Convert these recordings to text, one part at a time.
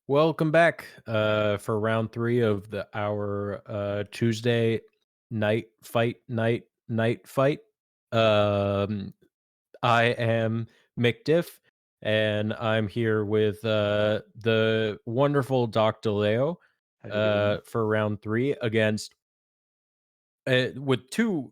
Welcome back for round three of our Tuesday night fight. Um, I am McDiff, and I'm here with the wonderful Dr. Leo How's it going? for round three against with two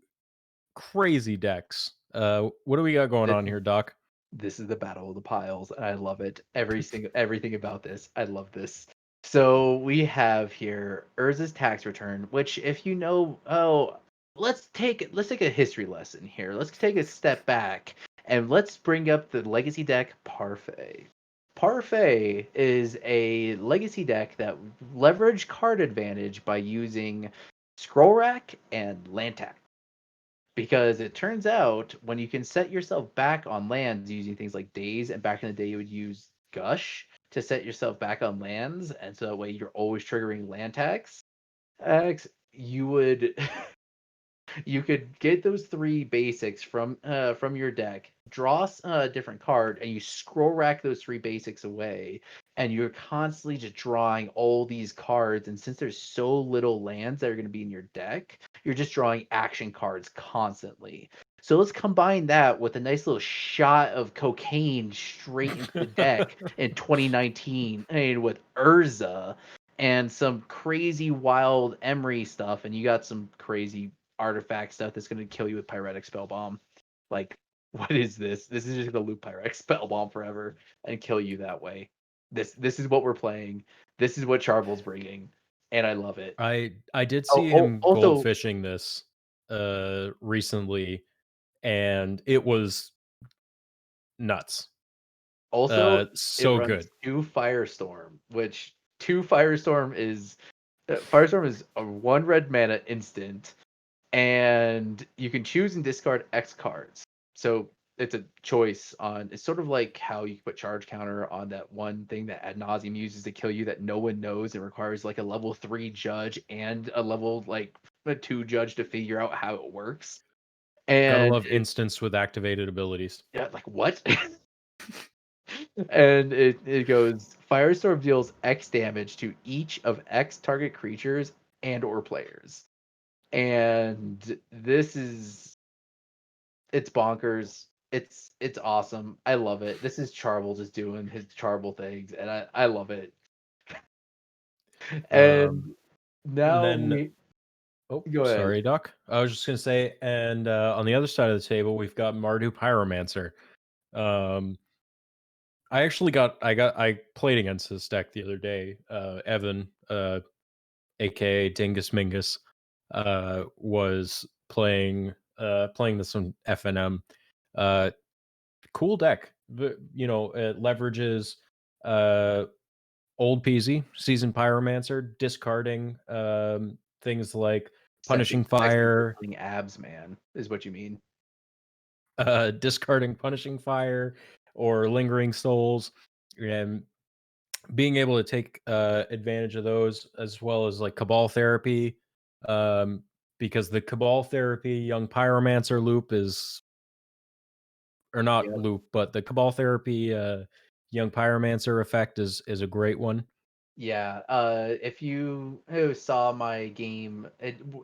crazy decks. What do we got going This on here, Doc? this is the battle of the piles, and I love it. Everything about this, I love this. So we have here Urza's tax return, which if you know, let's take a history lesson here. Let's take a step back and let's bring up the legacy deck Parfait. Parfait is a legacy deck that leverage card advantage by using Scroll Rack and Land Tax. Because it turns out when you can set yourself back on lands using things like days, and back in the day you would use Gush to set yourself back on lands, and so that way you're always triggering land tax, you would you could get those three basics from your deck, draw a different card, and you scroll rack those three basics away, and you're constantly just drawing all these cards. And since there's so little lands that are going to be in your deck, you're just drawing action cards constantly. So let's combine that with a nice little shot of cocaine straight into the deck in 2019, and with Urza and some crazy wild Emery stuff, and you got some crazy artifact stuff that's going to kill you with Pyretic Spell Bomb. Like, what is this? This is just going to loop Pyretic Spell Bomb forever and kill you that way. This is what we're playing. This is what Charbel's bringing, and I love it. I did Oh, see him also, goldfishing this recently, and it was nuts. also, it So runs good. two Firestorm, which two Firestorm is a one red mana instant, and you can choose and discard X cards. So it's a choice on. It's sort of like how you put charge counter on that one thing that ad nauseum uses to kill you that no one knows. It requires like a level 3 judge and a level like a 2 judge to figure out how it works. Gotta And love instants with activated abilities. yeah, like what? And it goes Firestorm deals X damage to each of X target creatures and or players. And this is it's bonkers. It's awesome. I love it. This is Charbel just doing his Charbel things, and I love it. Um, And and now then we oh, go ahead. sorry, Doc. I was just gonna say, and on the other side of the table, we've got Mardu Pyromancer. Um, I played against this deck the other day. Evan, aka Dingus Mingus, was playing this on FNM. Uh, cool deck. It leverages uh old peasy seasoned pyromancer, discarding things like punishing Sexy fire, building abs, man, is what you mean. discarding punishing fire or lingering souls, and being able to take advantage of those, as well as like cabal therapy, um because the cabal therapy young pyromancer loop is, or not Yeah. loop, but the cabal therapy young pyromancer effect is a great one. Yeah, if you saw my game,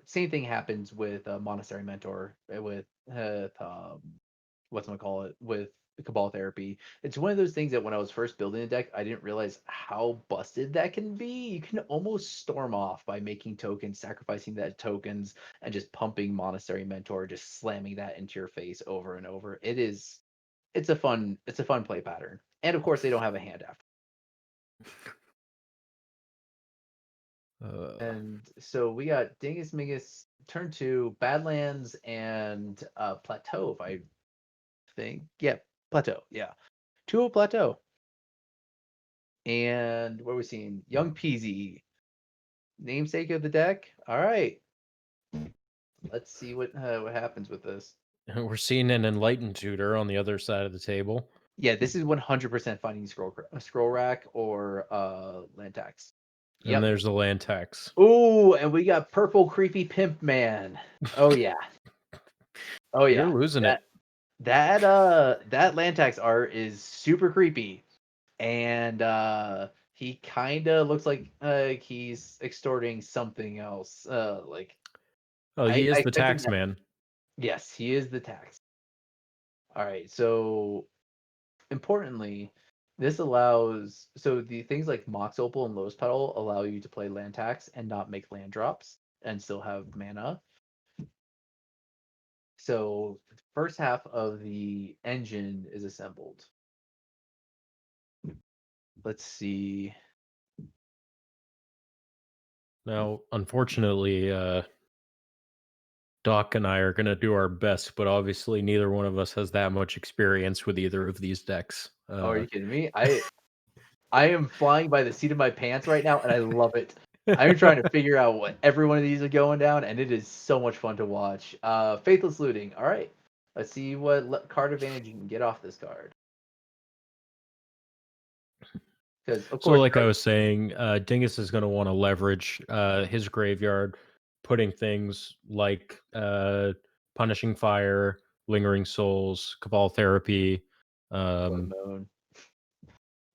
same thing happens with Monastery Mentor with what's gonna call it with Cabal Therapy. It's one of those things that when I was first building the deck, I didn't realize how busted that can be. You can almost storm off by making tokens, sacrificing that tokens, and just pumping Monastery Mentor, just slamming that into your face over and over. It's a fun play pattern, and of course they don't have a hand after. uh, And so we got Dingus Mingus turn two, Badlands and Plateau, if I think. Yeah, Plateau. Yeah. 2 Plateau. And what are we seeing? Young Peasy, namesake of the deck. All right. Let's see what happens with this. we're seeing an enlightened tutor on the other side of the table, Yeah, this is 100% finding scroll rack or land tax. and Yep. there's the land tax. Ooh, and we got purple creepy pimp man. Oh yeah. Oh You're yeah. losing That it. that Lantax art is super creepy. And He kinda looks like he's extorting something else. Oh, he is I the think tax man. yes, he is the tax. All right, so importantly, this allows so the things like Mox Opal and Lotus Petal allow you to play land tax and not make land drops and still have mana. So the first half of the engine is assembled. Let's see. Now, unfortunately, Doc and I are gonna do our best, but obviously neither one of us has that much experience with either of these decks. Oh, are you kidding me? I am flying by the seat of my pants right now, and I love it. I'm trying to figure out what every one of these are going down, and it is so much fun to watch. Faithless Looting. All right, let's see what card advantage you can get off this card. Because of So, course, like I was saying, Dingus is gonna want to leverage his graveyard, putting things like Punishing Fire, Lingering Souls, Cabal Therapy. Blood Um, Moon.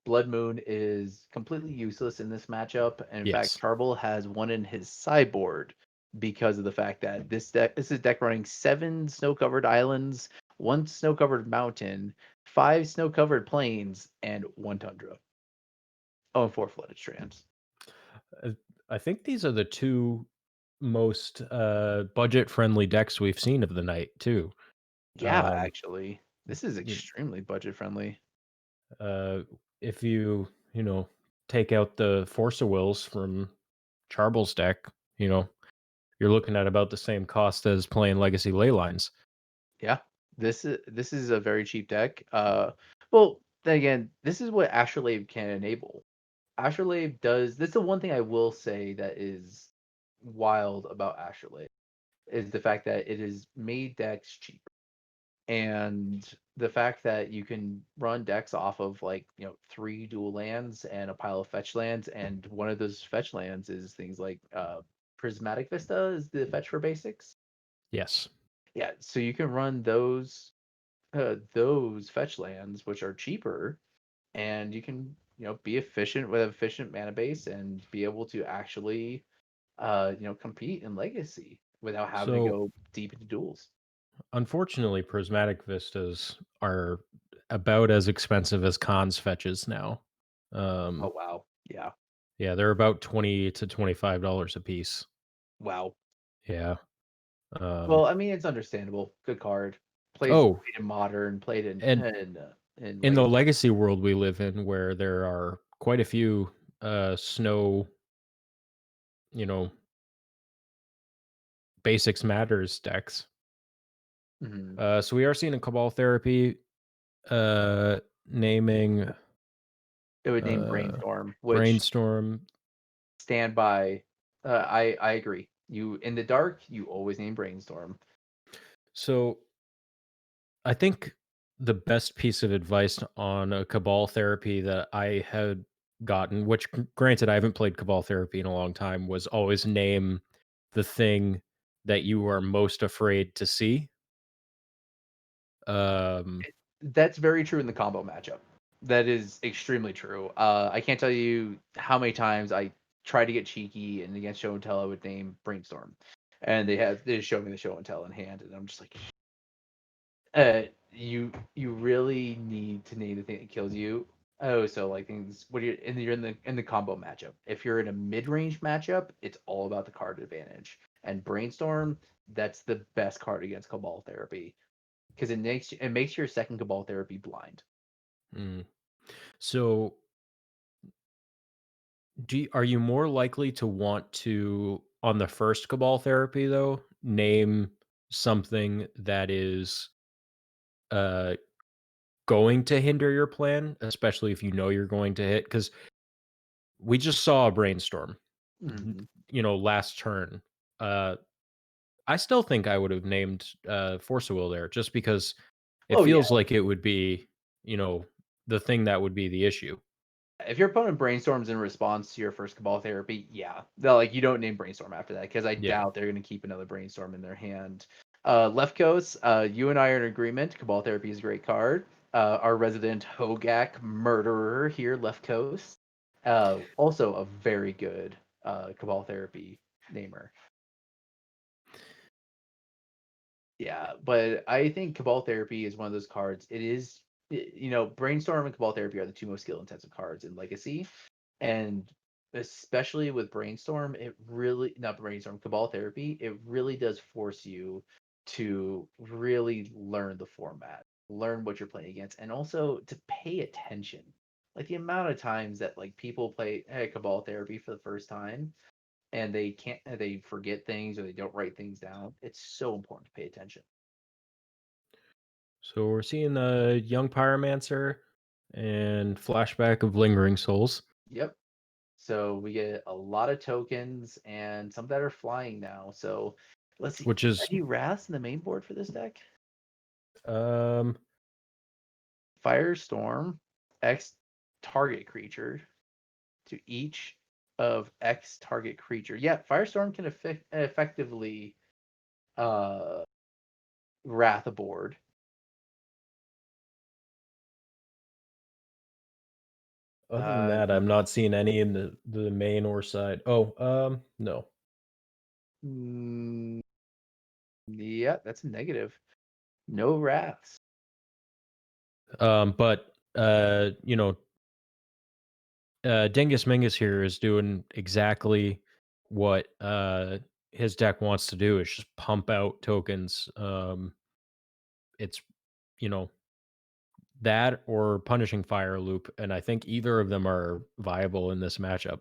Blood Moon is completely useless in this matchup. And in fact, yes. Charbel has one in his sideboard because of the fact that this is deck running 7 snow-covered islands, 1 snow-covered mountain, 5 snow-covered plains, and 1 tundra. Oh, and 4 flooded strands. Uh, I think these are the two most budget-friendly decks we've seen of the night, too. Yeah, Um, actually. This is y- extremely budget friendly. uh, if you take out the Force of Wills from Charbel's deck, you know, you're looking at about the same cost as playing Legacy Leylines. Yeah. This is a very cheap deck. Well, then again, this is what Astrolabe can enable. Astrolabe does this is the one thing I will say that is wild about Astrolabe is the fact that it is made decks cheap. And the fact that you can run decks off of like, 3 dual lands and a pile of fetch lands, and one of those fetch lands is things like Prismatic Vista is the fetch for basics. Yes. Yeah, so you can run those fetch lands, which are cheaper, and you can be efficient with efficient mana base and be able to actually compete in Legacy without having to So, go deep into duels. unfortunately, Prismatic Vistas are about as expensive as Cons fetches now. Oh Um, wow, yeah, yeah, they're about $20 to $25 a piece. wow. Yeah. Um, Well, I mean it's understandable. Good card. oh, Played in modern, played and in in the Legacy. legacy world we live in, where there are quite a few snow, you know, basics matters decks. Mhm. So we are seeing a Cabal Therapy naming It would name uh, Brainstorm, which Brainstorm. stand by. I agree. You in the dark, you always name Brainstorm. So I think the best piece of advice on a Cabal Therapy that I had gotten, which granted I haven't played Cabal Therapy in a long time, was always name the thing that you are most afraid to see. Um, That's very true in the combo matchup. That is extremely true. I can't tell you how many times I tried to get cheeky and against show and tell I would name Brainstorm, and they just showed me the show and tell in hand, and I'm just like, you really need to name the thing that kills you. Oh, so like things when you're in the combo matchup. If you're in a mid range matchup, it's all about the card advantage. And Brainstorm, that's the best card against Cabal Therapy because it makes your second Cabal Therapy blind. mm. So are you more likely to want to, on the first Cabal Therapy though, name something that is uh going to hinder your plan, especially if you know you're going to hit? Because we just saw a brainstorm, Mhm. last turn. Uh, I still think I would have named Force of Will there, just because it Oh yeah, feels like it would be, you know, the thing that would be the issue. if your opponent brainstorms in response to your first Cabal Therapy, yeah, like you don't name Brainstorm after that because I Yeah. doubt they're going to keep another Brainstorm in their hand. Left Coast, you and I are in agreement. Cabal Therapy is a great card. Our resident Hogak murderer here, Left Coast. Also a very good Cabal Therapy namer. Yeah, but I think Cabal Therapy is one of those cards. It is, Brainstorm and Cabal Therapy are the two most skill intensive cards in Legacy, and especially with Brainstorm, it really not Brainstorm Cabal Therapy. It really does force you to really learn the format, learn what you're playing against, and also to pay attention. Like the amount of times that like people play Cabal Therapy for the first time and they forget things or they don't write things down. It's so important to pay attention. So we're seeing a young Pyromancer and flashback of Lingering Souls, Yep. So we get a lot of tokens and some that are flying now. So let's see. which is Any wraths in the main board for this deck? um Firestorm, X target creature to each of X target creature. Yeah, Firestorm can effectively uh wrath a board. other than that, I'm not seeing any in the main or side. Oh, no. Mm, yeah, that's a negative. No wraths. But Dingus Mingus here is doing exactly what his deck wants to do, is just pump out tokens. It's you know that or punishing fire loop, and I think either of them are viable in this matchup.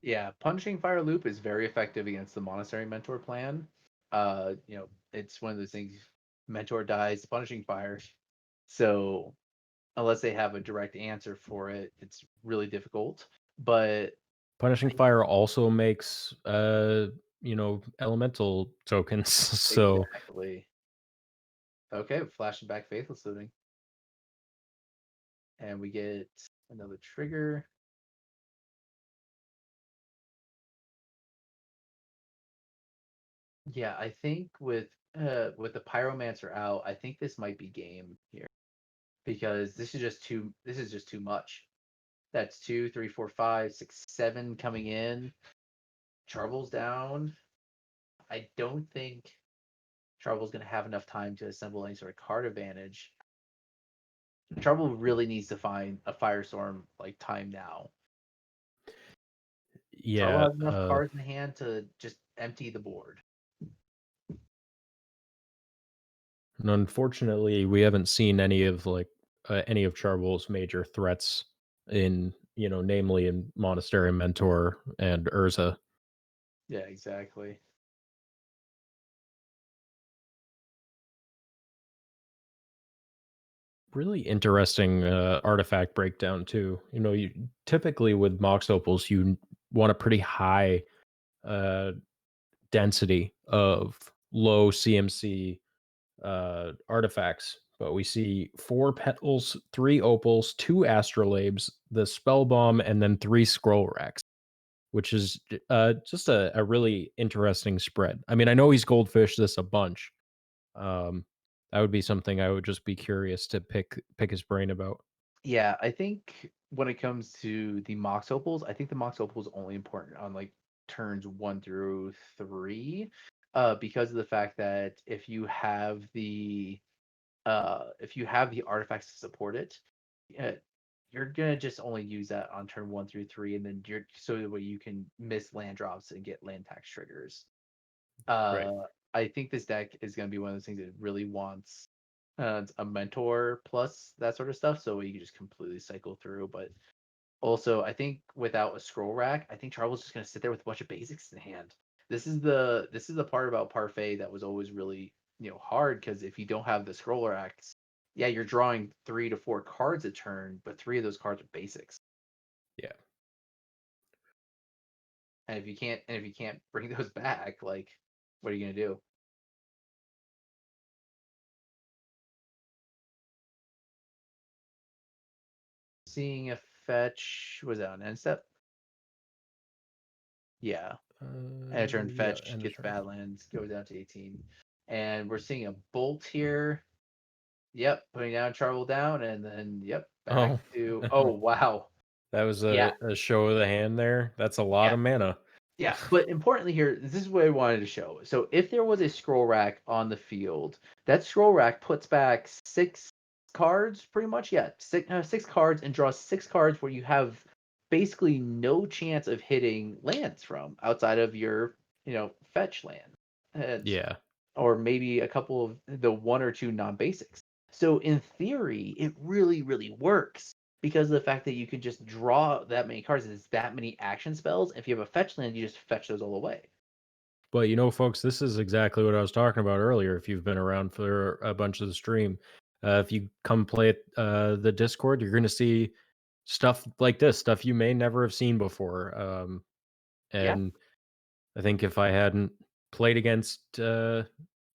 Yeah, punishing fire loop is very effective against the monastery mentor plan. It's one of those things. Mentor dies, punishing fire. So unless they have a direct answer for it, it's really difficult. But Punishing I- fire also makes elemental tokens. So exactly. Okay, flashing back faithless looting, and we get another trigger. Yeah, I think with the pyromancer out, I think this might be game here because this is just too much. That's 2, 3, 4, 5, 6, 7 coming in. Charbel's down. I don't think Charbel's going to have enough time to assemble any sort of card advantage. Charbel really needs to find a Firestorm like time now. Charbel yeah, has enough cards in hand to just empty the board. and unfortunately, we haven't seen any of Charbel's major threats in namely in Monastery Mentor and Urza. Yeah, exactly. Really interesting artifact breakdown too. You typically with Mox Opals, you want a pretty high uh, density of low CMC artifacts, but we see 4 petals, 3 opals, 2 astrolabes, the spell bomb, and then 3 scroll racks, which is just a really interesting spread. I mean, I know he's goldfish this a bunch. Um, that would be something I would just be curious to pick his brain about. Yeah, I think when it comes to the Mox Opals, I think the Mox Opal is only important on like turns 1 through 3, because of the fact that if you have the artifacts to support it, uh, you're gonna just only use that on turn 1 through 3, and then you're so that way you can miss land drops and get land tax triggers. Right. Uh, I think this deck is gonna be one of those things that really wants a mentor plus that sort of stuff, so you can just completely cycle through. But also, I think without a scroll rack, I think Charles is just gonna sit there with a bunch of basics in hand. This is the part about Parfait that was always really hard because if you don't have the scroll racks, yeah, you're drawing 3 to 4 cards a turn, but 3 of those cards are basics. Yeah. And if you can't bring those back, like what are you gonna do? Seeing a fetch was that on end step? Yeah. And a turn Yeah, fetch and a gets turn. Badlands, goes down to 18. And we're seeing a bolt here. Yep, putting down Charvel down, and then yep, back Oh, to oh wow, that was yeah, a show of the hand there. That's a lot yeah, of mana. yeah. But importantly here, this is what I wanted to show. So if there was a scroll rack on the field, that scroll rack puts back 6 cards, pretty much. Yeah, 6 cards, and draws 6 cards where you have basically no chance of hitting lands from outside of your fetch land. And Yeah. or maybe a couple of the one or two non-basics. So in theory, it really, really works because of the fact that you can just draw that many cards. It's that many action spells. If you have a fetch land, you just fetch those all away. But, folks, this is exactly what I was talking about earlier, if you've been around for a bunch of the stream. If you come play at, the Discord, you're gonna see stuff like this, stuff you may never have seen before, Yeah. and I think if I hadn't played against,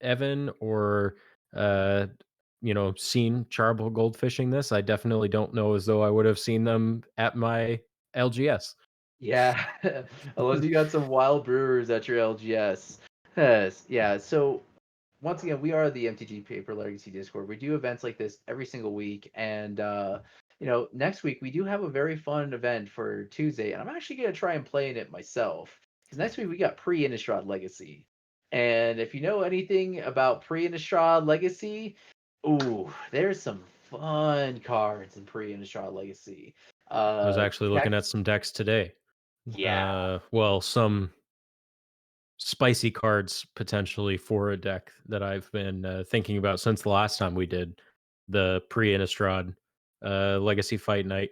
Evan or, uh, seen Charbel goldfishing this, I definitely don't know as though I would have seen them at my LGS. Yeah. Unless you got some wild brewers at your LGS. Yes. Yeah. So once again, we are the MTG Paper Legacy Discord. We do events like this every single week, and next week we do have a very fun event for Tuesday, and I'm actually gonna try and play in it myself because next week we got pre-Innistrad Legacy, and if you know anything about pre-Innistrad Legacy, ooh, there's some fun cards in pre-Innistrad Legacy. I was actually looking at Decks, some decks today. yeah, Well, some spicy cards potentially for a deck that I've been thinking about since the last time we did the pre-Innistrad Legacy Fight Night.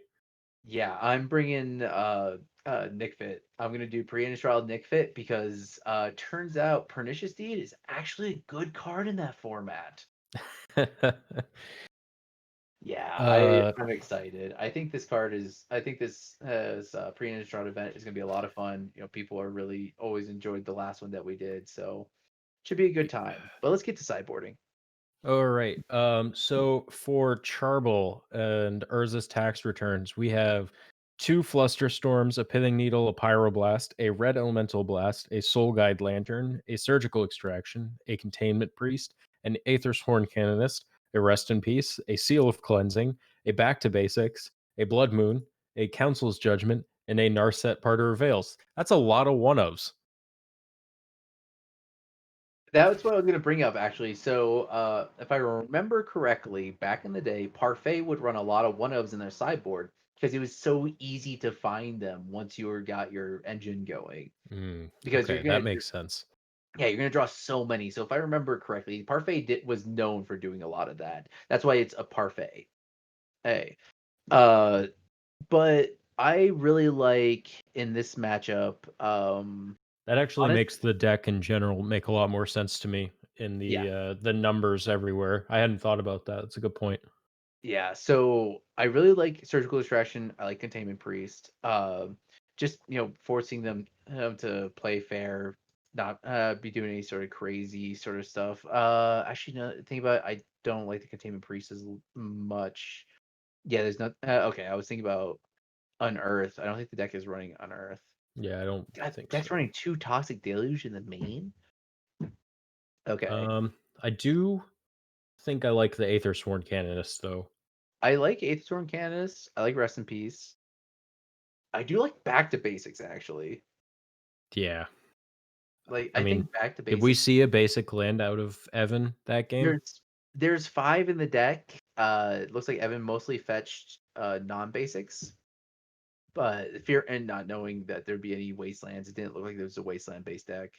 Yeah, I'm bringing Nick Fit. I'm gonna do pre-Innistrad Nick Fit because turns out Pernicious Deed is actually a good card in that format. Yeah, uh, I'm excited. I think this pre-Innistrad event is gonna be a lot of fun. People are really always enjoyed the last one that we did, so should be a good time. But let's get to sideboarding. all right. So for Charbel and Urza's tax returns, we have two Fluster Storms, a Pithing Needle, a Pyroblast, a Red Elemental Blast, a Soul Guide Lantern, a Surgical Extraction, a Containment Priest, an Aether's Horn Canonist, a Rest in Peace, a Seal of Cleansing, a Back to Basics, a Blood Moon, a Council's Judgment, and a Narset Parter Veils. That's a lot of one ofs. That's what I was gonna bring up actually. So, if I remember correctly, back in the day, Parfait would run a lot of one ofs in their sideboard because it was so easy to find them once got your engine going. Because Okay, that makes sense. yeah, you're gonna draw so many. So if I remember correctly, was known for doing a lot of that. That's why it's a Parfait. Hey, uh, but I really like in this matchup. That actually Honest, makes the deck in general make a lot more sense to me in yeah. the numbers everywhere. I hadn't thought about that. That's a good point. Yeah, so I really like Surgical Extraction. I like Containment Priest. Just forcing them to play fair, not be doing any sort of crazy sort of stuff. Actually, no. Think about it, I don't like the Containment Priest as much. Yeah, there's not. Okay, I was thinking about Unearth. I don't think the deck is running Unearth. Yeah, I don't God, think deck's so. running two Toxic Deluge in the main. Okay, I do think I like the Aether Sworn Canonist though. I like Eighth Storm Canonist. I like Rest in Peace. I do like Back to Basics actually. Yeah. Like, I I mean, think Back to did we Basics, see a basic land out of Evan that game? there's 5 in the deck. It looks like Evan mostly fetched, non-basics, but fear and not knowing that there'd be any wastelands, it didn't look like there was a wasteland-based deck.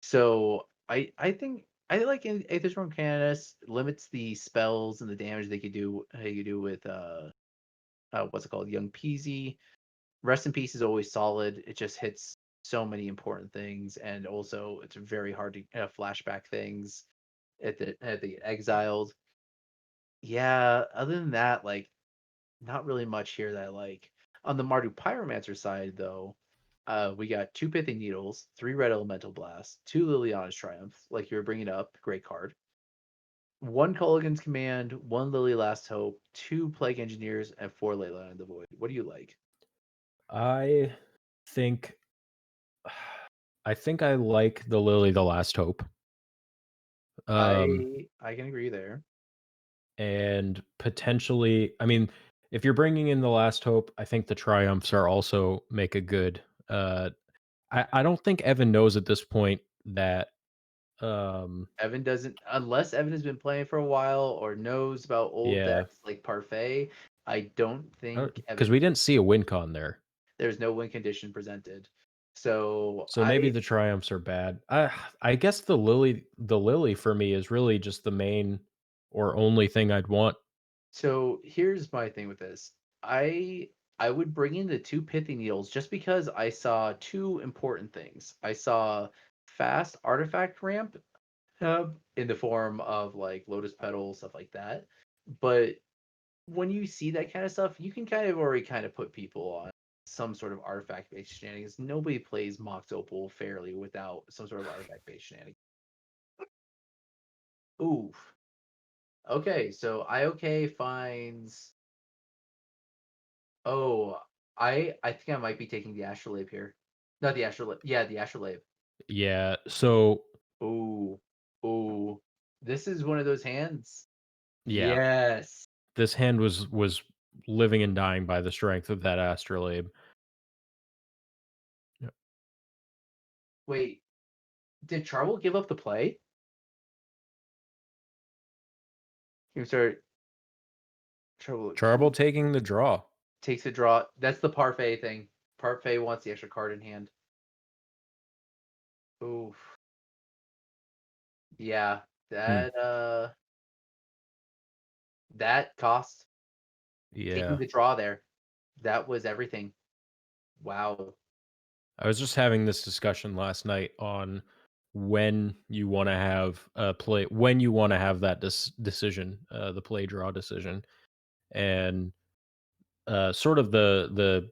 So, I think I like Aether Canonus limits the spells and the damage they could do with, what's it called? Young Peasy. Rest in Peace is always solid. It just hits so many important things, and also it's very hard to flashback things at the exiled. Yeah, other than that, like not really much here that I like. On the Mardu Pyromancer side, though, we got two Pithing Needles, three Red Elemental Blasts, two Liliana's Triumph, like you were bringing up, great card. One Culligan's Command, one Lily Last Hope, two Plague Engineers, and four Leyline in the Void. What do you like? I think I think I like the Lily the Last Hope. Um I can agree there. and potentially, I mean, if you're bringing in the Last Hope, I think the Triumphs are also make a good. I don't think Evan knows at this point that. Evan doesn't, unless Evan has been playing for a while or knows about old Yeah, decks like Parfait. I don't think because Evan. we didn't see a win con there. There's no win condition presented, so So maybe the Triumphs are bad. I guess the Lily for me is really just the main or only thing I'd want. So here's my thing with this. I would bring in the two pithy needles just because I saw two important things. I saw fast artifact ramp in the form of like lotus petals, stuff like that. But when you see that kind of stuff, you can kind of already kind of put people on some sort of artifact based shenanigans. Nobody plays Mox Opal fairly without some sort of artifact based shenanigans. Oof. Okay, so IOK finds. Oh, I think I might be taking the astrolabe here. Not the astrolabe. Yeah, the astrolabe. Yeah. So Ooh, ooh. This is one of those hands. yeah, Yes. this hand was living and dying by the strength of that astrolabe. Yeah. Wait, did Charvel give up the play? He start Charvel Charbel taking the draw. takes a draw. That's the parfait thing. Parfait wants the extra card in hand. Oof. Yeah, Hmm. that cost taking Yeah. the draw there. That was everything. Wow. I was just having this discussion last night on when you want to have a play, when you want to have that decision, the play draw decision, and sort of the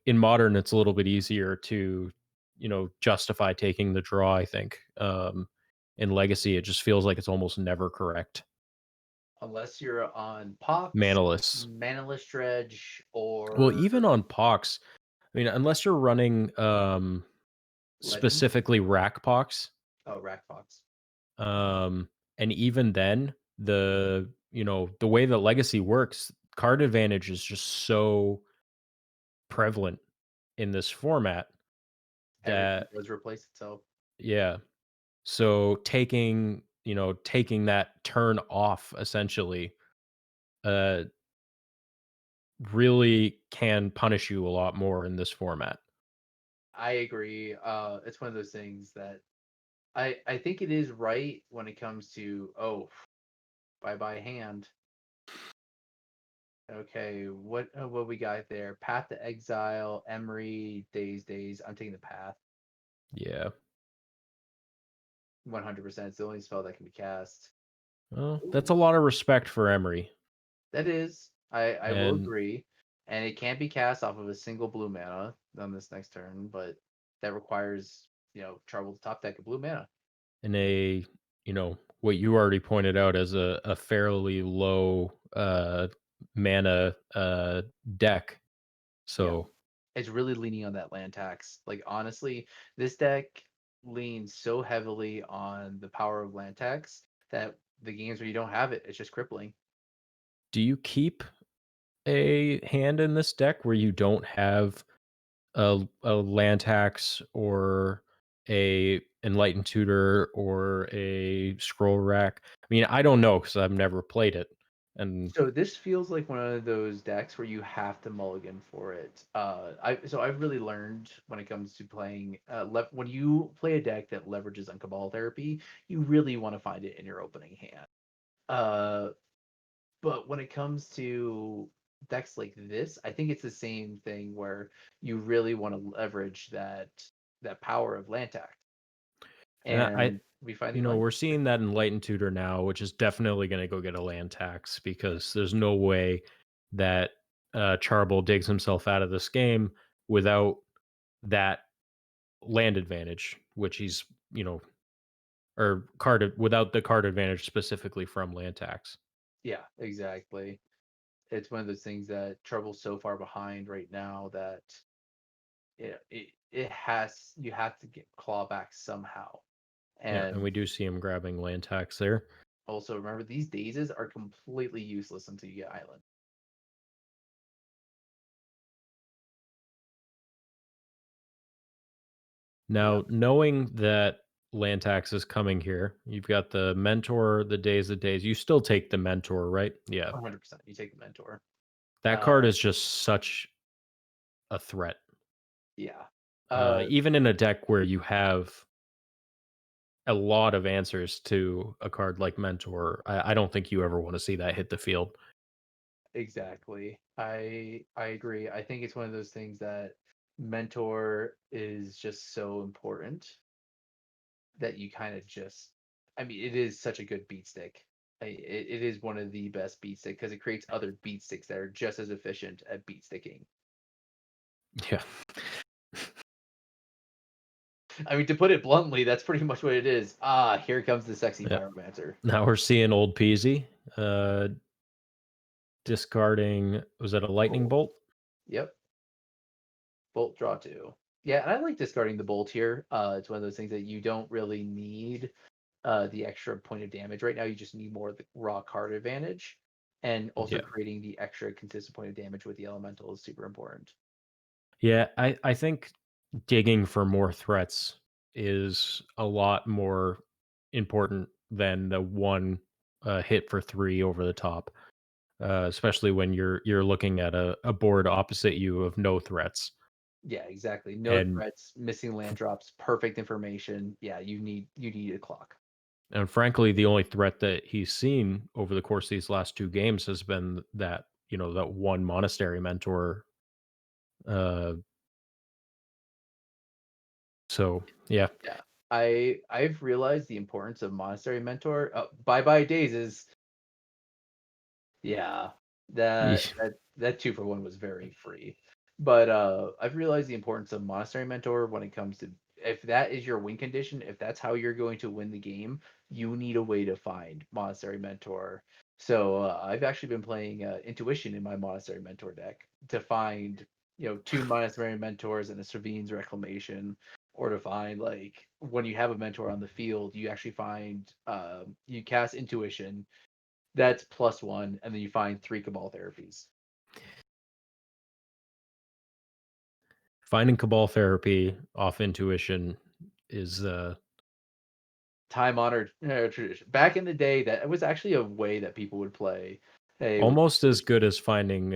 in modern it's a little bit easier to justify taking the draw. I think in legacy it just feels like it's almost never correct. Unless you're on Pox, Manaless. Manaless Dredge, Well, or even on Pox, I mean, unless you're running Legend. specifically rack Pox. Oh, Rack Fox. And even then, the way that legacy works, card advantage is just so prevalent in this format Everything that does replace itself. yeah. So taking that turn off essentially uh really can punish you a lot more in this format. I agree. It's one of those things that I think it is right when it comes to bye bye hand. Okay, what we got there? Path to Exile, Emery, Days. I'm taking the Path. Yeah. 100%. It's the only spell that can be cast. Well, that's a Ooh. lot of respect for Emery. That is, I will And agree, and it can't be cast off of a single blue mana on this next turn, but that requires Trouble to top deck a blue mana. in a what you already pointed out as a fairly low mana deck. Yeah, So it's really leaning on that land tax. Like honestly, this deck leans so heavily on the power of land tax that the games where you don't have it, it's just crippling. do you keep a hand in this deck where you don't have a land tax or a enlightened tutor or a scroll rack? I mean, I don't know because I've never played it. And So this feels like one of those decks where you have to mulligan for it. I've really learned when it comes to playing when you play a deck that leverages on Cabal Therapy, you really want to find it in your opening hand. Uh, but when it comes to decks like this, I think it's the same thing where you really want to leverage that power of Lantac, and and we find the we're abundance. seeing that enlightened tutor now, which is definitely going to go get a land tax because there's no way that Charbel digs himself out of this game without that land advantage, which he's or without the card advantage specifically from land tax. Yeah, exactly. It's one of those things that Trouble's so far behind right now that it has you have to get claw back somehow. Yeah, and And we do see him grabbing land tax there. Also, remember these dazes are completely useless until you get island. Yeah, Now, knowing that land tax is coming here, you've got the mentor, the days of days. You still take the mentor, right? Yeah. 100%. You take the mentor. That Uh, card is just such a threat. yeah. Uh, Even in a deck where you have a lot of answers to a card like mentor, I don't think you ever want to see that hit the field. exactly. I agree. I think it's one of those things that mentor is just so important that you kind of just. I mean, it is such a good beat stick. It is one of the best beat stick because it creates other beat sticks that are just as efficient at beat sticking. Yeah. I mean, to put it bluntly, that's pretty much what it is. Ah, here comes the sexy Yeah. pyromancer. Now we're seeing old Peasy discarding. Was that a lightning Bolt. bolt? Yep. Bolt draw two. Yeah, and I like discarding the bolt here. It's one of those things that you don't really need the extra point of damage right now. You just need more of the raw card advantage, and also Yeah. creating the extra consistent point of damage with the elemental is super important. Yeah, I think digging for more threats is a lot more important than the one hit for three over the top. Especially when you're looking at a board opposite you of no threats. Yeah, exactly. No And threats, missing land drops, perfect information. Yeah, you need a clock. and frankly, the only threat that he's seen over the course of these last two games has been that, that one monastery mentor. Uh, so yeah. Yeah. I've realized the importance of monastery mentor. Bye bye days is yeah. That 2 for 1 was very free. But I've realized the importance of monastery mentor when it comes to if that is your win condition, if that's how you're going to win the game, you need a way to find monastery mentor. So I've actually been playing intuition in my monastery mentor deck to find two monastery mentors and a Servine's reclamation, or to find like when you have a mentor on the field, you actually find you cast intuition that's +1, and then you find 3 Cabal therapies. Finding cabal therapy off intuition is Time honored tradition. Back in the day, that was actually a way that people would play. Hey, with almost as intuition. good as finding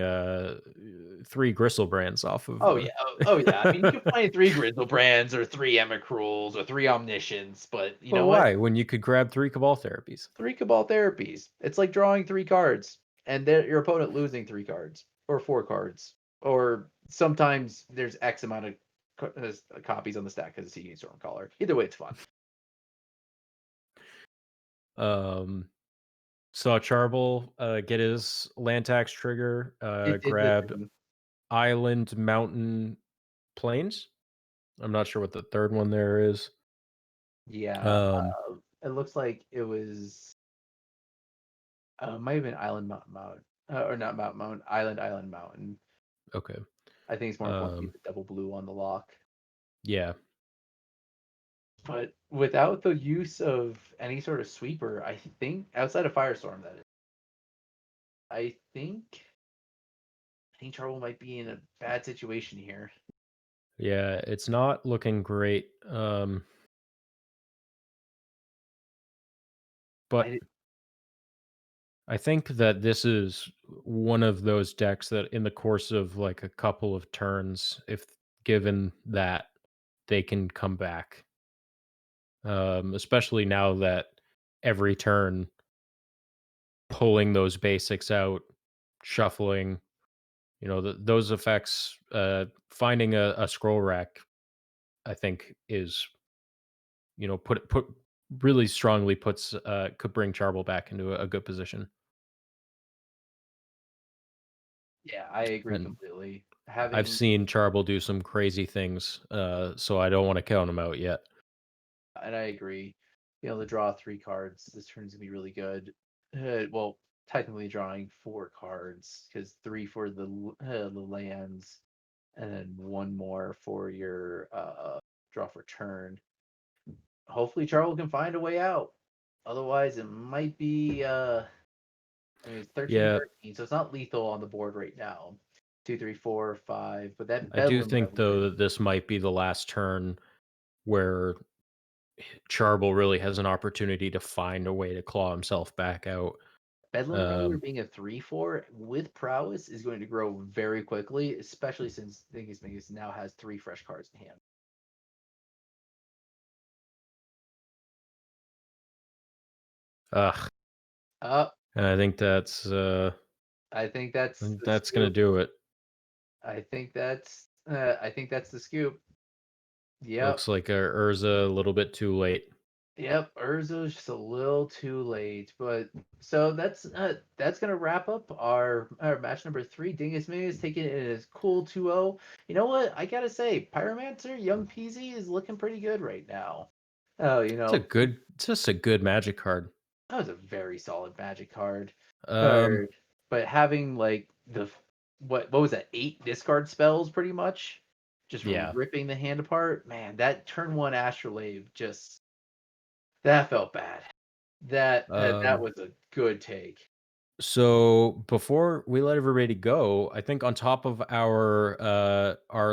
three gristle brands off of Oh yeah, oh yeah. I mean, you can find 3 Grizzle Brands or 3 Emicruels or 3 Omniscients, but you but know what? why when you could grab three cabal therapies? 3 Cabal therapies. It's like drawing 3 cards, and then your opponent losing 3 cards or 4 cards, or sometimes there's X amount of copies on the stack because it's Seeking Stormcaller. Either way, it's fun. um Saw Charbel, get his land tax trigger, It did the grab thing. Island, Mountain, Plains. I'm not sure what the third one there is. Yeah, Um, it looks like it was might have been Island Mountain Mountain, or not Mountain Mountain, Island Mountain. okay. I think it's more important to Um, get the double blue on the lock. yeah, But without the use of any sort of sweeper, I think outside of Firestorm, that is, I think Trouble might be in a bad situation here. yeah, it's not looking great. But I I think that this is one of those decks that in the course of like a couple of turns, if given that, they can come back. Especially now that every turn pulling those basics out, shuffling, those effects, finding a scroll rack, I think is, put really strongly puts, could bring Charbel back into a good position. Yeah, I agree And completely. I've Having seen Charbel do some crazy things, so I don't want to count him out yet. and I agree. To draw 3 cards, this turn's gonna be really good. Well, technically drawing 4 cards because 3 for the lands, and then 1 more for your draw for turn. Hopefully, Charles can find a way out. Otherwise, it might be. I mean, it's 13, Yeah, 13, so it's not lethal on the board right now. Two, three, four, five. But that I do Bedlam think though Revolution. that this might be the last turn where Charbel really has an opportunity to find a way to claw himself back out. Bedlam Reveler Um, being a 3/4 with prowess is going to grow very quickly, especially since Dingus Mingus now has three fresh cards in hand. ugh, Uh, and I think that's the that's gonna scoop. do it. I think that's the scoop. Yep. Looks like Urza a little bit too late. Yep, Urza's just a little too late, but so that's gonna wrap up our match number three. Dingus Mingus taking it as cool 2-0. You know what? I gotta say, Pyromancer, Young Peasy is looking pretty good right now. Oh, It's just a good Magic card. that was a very solid Magic card. Um, Or, but having like what was that? 8 discard spells, pretty much, just yeah. ripping the hand apart. Man, that turn one Astrolabe just that felt bad. That Um, was a good take. so before we let everybody go, I think on top of our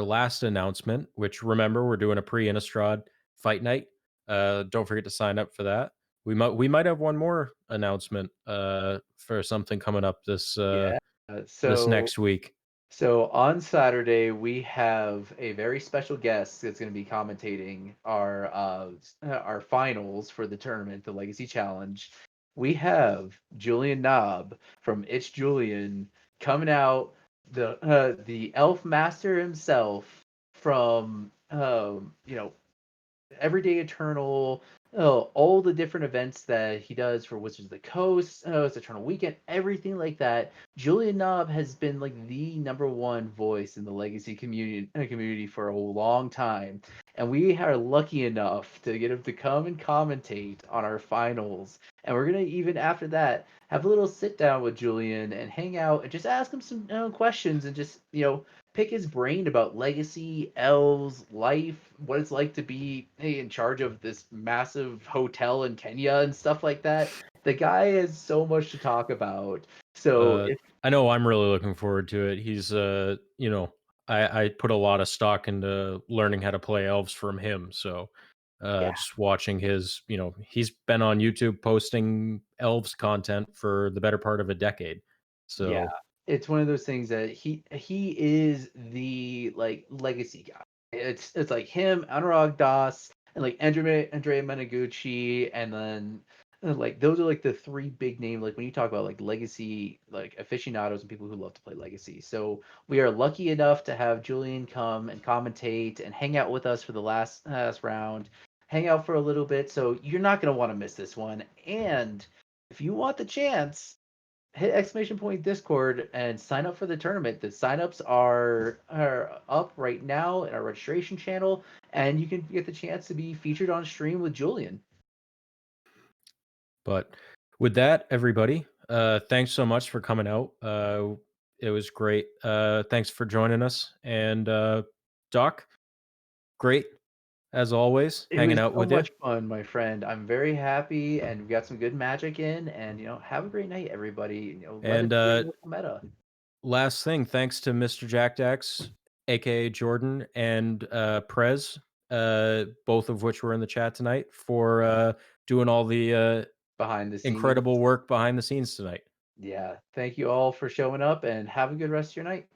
last announcement, which remember we're doing a pre-Innistrad fight night. Don't forget to sign up for that. We might have one more announcement for something coming up Yeah. this So next week. so on Saturday we have a very special guest that's going to be commentating our finals for the tournament, the Legacy Challenge. We have Julian Knob from It's Julian coming out, the Elf Master himself from Everyday Eternal, all the different events that he does for Wizards of the Coast, it's Eternal Weekend, everything like that. Julian Knob has been like the number one voice in the Legacy community for a long time, and we are lucky enough to get him to come and commentate on our finals. And we're gonna even after that have a little sit down with Julian and hang out and just ask him some questions and just pick his brain about legacy, elves, life, what it's like to be in charge of this massive hotel in Kenya and stuff like that. The guy has so much to talk about. So Uh, if I know I'm really looking forward to it. He's I put a lot of stock into learning how to play elves from him. So yeah, just watching his, he's been on YouTube posting elves content for the better part of a decade. yeah, So it's one of those things that he is the like legacy guy. It's like him, Anurag Das, and like Andrea Meneguchi, and then like those are like the three big names. Like when you talk about like legacy, like aficionados and people who love to play legacy. So we are lucky enough to have Julian come and commentate and hang out with us for the last round. Hang out for a little bit. So you're not gonna want to miss this one. And if you want the chance, hit exclamation point Discord and sign up for the tournament. The signups are up right now in our registration channel, and you can get the chance to be featured on stream with Julian. but with that, everybody, thanks so much for coming out. It was great. Thanks for joining us. And Doc, great as always, It hanging was out so with you. much fun, my friend. I'm very happy, and we got some good magic in. And have a great night, everybody. Let us And bring local meta last thing, thanks to Mr. Jack Dax, aka Jordan, and Prez, both of which were in the chat tonight, for doing all the behind the scenes. incredible work behind the scenes tonight. Yeah, thank you all for showing up, and have a good rest of your night.